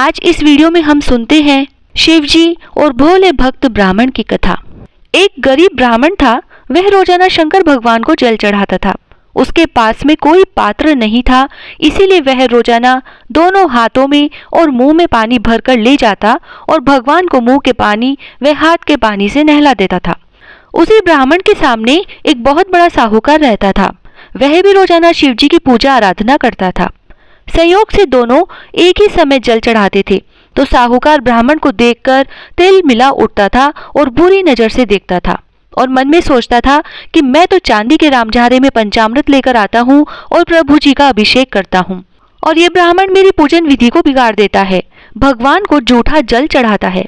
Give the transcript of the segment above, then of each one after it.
आज इस वीडियो में हम सुनते हैं शिव जी और भोले भक्त ब्राह्मण की कथा। एक गरीब ब्राह्मण था। वह रोजाना शंकर भगवान को जल चढ़ाता था। उसके पास में कोई पात्र नहीं था, इसीलिए वह रोजाना दोनों हाथों में और मुंह में पानी भरकर ले जाता और भगवान को मुंह के पानी व हाथ के पानी से नहला देता था। उसी ब्राह्मण के सामने एक बहुत बड़ा साहूकार रहता था। वह भी रोजाना शिव जी की पूजा आराधना करता था। संयोग से दोनों एक ही समय जल चढ़ाते थे, तो साहूकार ब्राह्मण को देखकर तिल मिला उठता था और बुरी नजर से देखता था और मन में सोचता था कि मैं तो चांदी के रामझारे में पंचामृत लेकर आता हूँ और प्रभु जी का अभिषेक करता हूँ, और ये ब्राह्मण मेरी पूजन विधि को बिगाड़ देता है, भगवान को जूठा जल चढ़ाता है।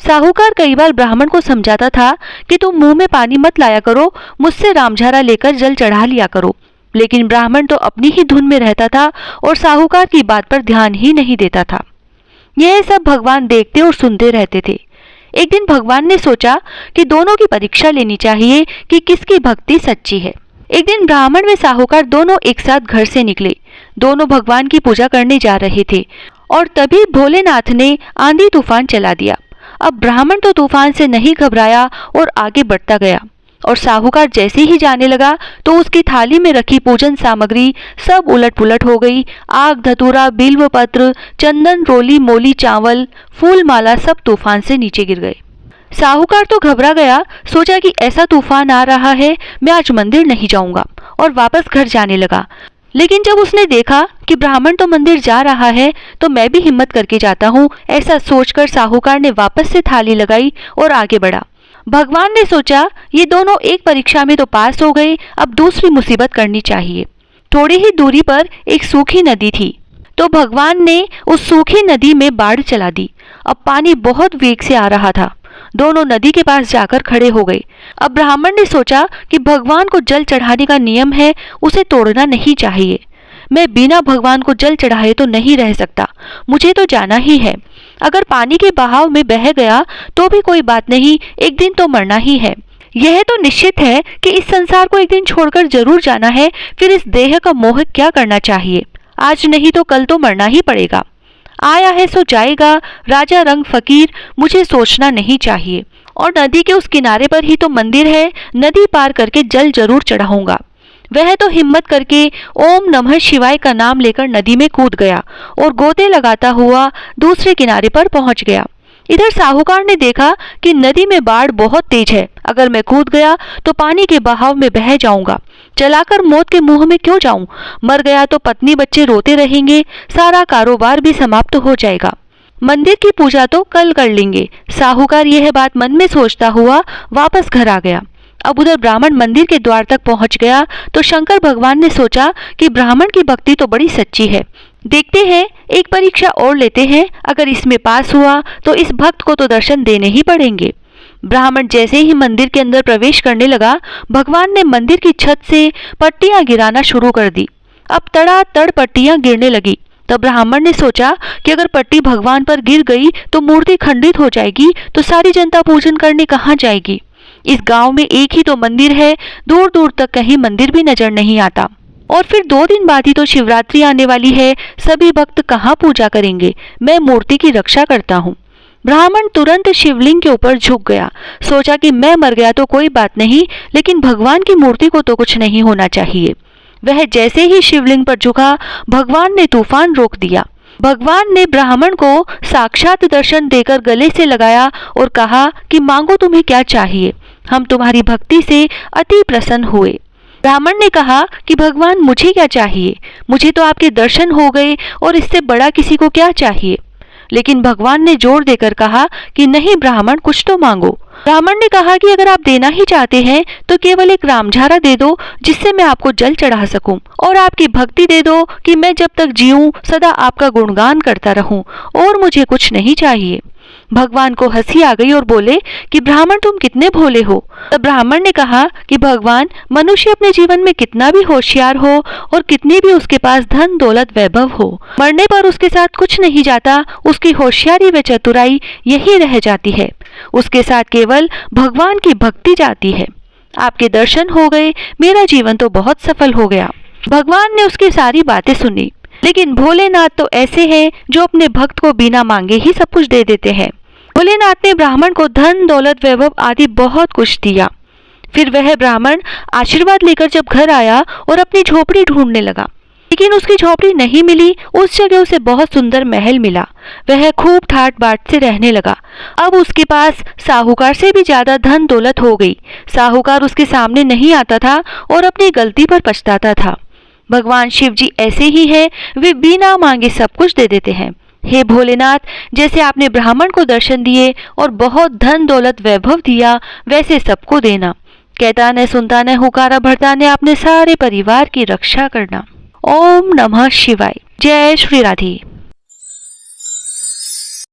साहूकार कई बार ब्राह्मण को समझाता था कि तुम मुंह में पानी मत लाया करो, मुझसे रामझारा लेकर जल चढ़ा लिया करो, लेकिन ब्राह्मण तो अपनी ही धुन में रहता था और साहूकार की बात पर ध्यान ही नहीं देता था। यह सब भगवान देखते और सुनते रहते थे। एक दिन भगवान ने सोचा कि दोनों की परीक्षा लेनी चाहिए कि किसकी भक्ति सच्ची है। एक दिन ब्राह्मण व साहूकार दोनों एक साथ घर से निकले। दोनों भगवान की पूजा करने जा रहे थे और तभी भोलेनाथ ने आंधी तूफान चला दिया। अब ब्राह्मण तो तूफान से नहीं घबराया और आगे बढ़ता गया, और साहूकार जैसे ही जाने लगा तो उसकी थाली में रखी पूजन सामग्री सब उलट पुलट हो गई। आग, धतूरा, बिल्व पत्र, चंदन, रोली, मोली, चावल, फूल माला सब तूफान से नीचे गिर गए। साहूकार तो घबरा गया। सोचा कि ऐसा तूफान आ रहा है, मैं आज मंदिर नहीं जाऊंगा, और वापस घर जाने लगा। लेकिन जब उसने देखा कि ब्राह्मण तो मंदिर जा रहा है तो मैं भी हिम्मत करके जाता हूँ, ऐसा सोचकर साहूकार ने वापस से थाली लगाई और आगे बढ़ा। भगवान ने सोचा ये दोनों एक परीक्षा में तो पास हो गए, अब दूसरी मुसीबत करनी चाहिए। थोड़ी ही दूरी पर एक सूखी नदी थी, तो भगवान ने उस सूखी नदी में बाढ़ चला दी। अब पानी बहुत वेग से आ रहा था। दोनों नदी के पास जाकर खड़े हो गए। अब ब्राह्मण ने सोचा कि भगवान को जल चढ़ाने का नियम है, उसे तोड़ना नहीं चाहिए। मैं बिना भगवान को जल चढ़ाए तो नहीं रह सकता, मुझे तो जाना ही है। अगर पानी के बहाव में बह गया तो भी कोई बात नहीं, एक दिन तो मरना ही है। यह तो निश्चित है कि इस संसार को एक दिन छोड़कर जरूर जाना है, फिर इस देह का मोह क्या करना चाहिए। आज नहीं तो कल तो मरना ही पड़ेगा। आया है सो जाएगा, राजा रंग फकीर, मुझे सोचना नहीं चाहिए। और नदी के उस किनारे पर ही तो मंदिर है, नदी पार करके जल जरूर चढ़ाऊंगा। वह तो हिम्मत करके ओम नमः शिवाय का नाम लेकर नदी में कूद गया और गोते लगाता हुआ दूसरे किनारे पर पहुंच गया। इधर साहूकार ने देखा कि नदी में बाढ़ बहुत तेज है, अगर मैं कूद गया तो पानी के बहाव में बह जाऊंगा। चलाकर मौत के मुंह में क्यों जाऊं? मर गया तो पत्नी बच्चे रोते रहेंगे, सारा कारोबार भी समाप्त हो जाएगा। मंदिर की पूजा तो कल कर लेंगे। साहूकार यह बात मन में सोचता हुआ वापस घर आ गया। अब उधर ब्राह्मण मंदिर के द्वार तक पहुंच गया तो शंकर भगवान ने सोचा कि ब्राह्मण की भक्ति तो बड़ी सच्ची है, देखते हैं एक परीक्षा और लेते हैं, अगर इसमें पास हुआ तो इस भक्त को तो दर्शन देने ही पड़ेंगे। ब्राह्मण जैसे ही मंदिर के अंदर प्रवेश करने लगा, भगवान ने मंदिर की छत से पट्टियां गिराना शुरू कर दी। अब तड़ातड़ पट्टियां गिरने लगी। तब ब्राह्मण ने सोचा कि अगर पट्टी भगवान पर गिर गई तो मूर्ति खंडित हो जाएगी, तो सारी जनता पूजन करने कहाँ जाएगी। इस गांव में एक ही तो मंदिर है, दूर दूर तक कहीं मंदिर भी नजर नहीं आता। और फिर 2 दिन बाद ही तो शिवरात्रि आने वाली है, सभी भक्त कहाँ पूजा करेंगे, मैं मूर्ति की रक्षा करता हूँ। ब्राह्मण तुरंत शिवलिंग के ऊपर झुक गया। सोचा कि मैं मर गया तो कोई बात नहीं, लेकिन भगवान की मूर्ति को तो कुछ नहीं होना चाहिए। वह जैसे ही शिवलिंग पर झुका, भगवान ने तूफान रोक दिया। भगवान ने ब्राह्मण को साक्षात दर्शन देकर गले से लगाया और कहा कि मांगो तुम्हें क्या चाहिए, हम तुम्हारी भक्ति से अति प्रसन्न हुए। ब्राह्मण ने कहा कि भगवान मुझे क्या चाहिए, मुझे तो आपके दर्शन हो गए और इससे बड़ा किसी को क्या चाहिए। लेकिन भगवान ने जोर देकर कहा कि नहीं ब्राह्मण, कुछ तो मांगो। ब्राह्मण ने कहा कि अगर आप देना ही चाहते हैं तो केवल एक रामझारा दे दो, जिससे मैं आपको जल चढ़ा सकूं, और आपकी भक्ति दे दो कि मैं जब तक जीऊं सदा आपका गुणगान करता रहूं, और मुझे कुछ नहीं चाहिए। भगवान को हंसी आ गई और बोले कि ब्राह्मण तुम कितने भोले हो। तब ब्राह्मण ने कहा कि भगवान, मनुष्य अपने जीवन में कितना भी होशियार हो और कितनी भी उसके पास धन दौलत वैभव हो, मरने पर उसके साथ कुछ नहीं जाता, उसकी होशियारी व चतुराई यही रह जाती है, उसके साथ केवल भगवान की भक्ति जाती है। आपके दर्शन हो गए, मेरा जीवन तो बहुत सफल हो गया। भगवान ने उसकी सारी बातें सुनी। लेकिन भोलेनाथ तो ऐसे हैं जो अपने भक्त को बिना मांगे ही सब कुछ दे देते हैं। भोलेनाथ ने ब्राह्मण को धन दौलत वैभव आदि बहुत कुछ दिया। फिर वह ब्राह्मण आशीर्वाद लेकर जब घर आया और अपनी झोपड़ी ढूंढने लगा, लेकिन उसकी झोपड़ी नहीं मिली। उस जगह उसे बहुत सुंदर महल मिला। वह खूब ठाट बाट से रहने लगा। अब उसके पास साहूकार से भी ज्यादा धन दौलत हो गई। साहूकार उसके सामने नहीं आता था और अपनी गलती पर पछताता था। भगवान शिव जी ऐसे ही हैं, वे बिना मांगे सब कुछ दे देते हैं। हे भोलेनाथ, जैसे आपने ब्राह्मण को दर्शन दिए और बहुत धन दौलत वैभव दिया, वैसे सबको देना। कहता न सुनता न हुकारा भरता ने अपने सारे परिवार की रक्षा करना। ओम नमः शिवाय। जय श्री राधे।